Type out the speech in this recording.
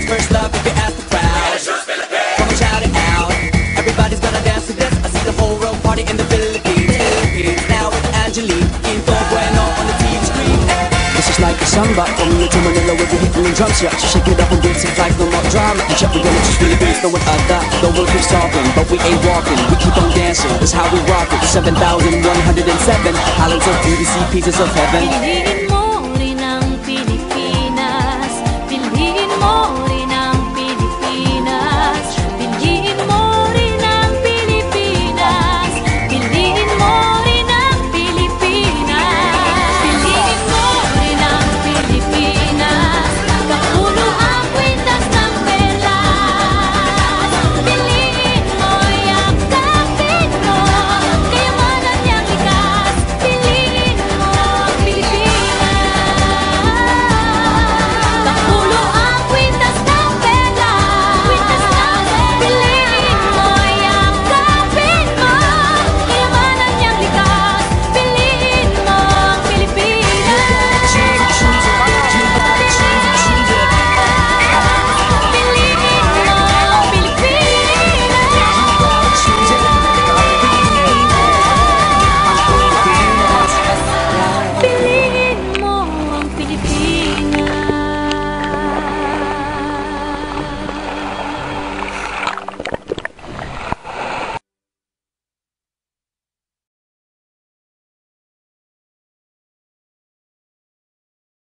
first love if you ask the crowd. Come on, shout it out. Everybody's gonna dance to this. I see the whole world party in the Philippines. Now with Angelique, Quinto Bueno on the TV screen. This is like a samba from New to Manila where we're hitting the drums. Yeah, so shake it up and dance it like no more drama. And check, we're gonna choose Philippines, no one other. The world keeps talking, but we ain't walking. We keep on dancing, that's how we rock it. 7,107 islands of beauty, see pieces of heaven.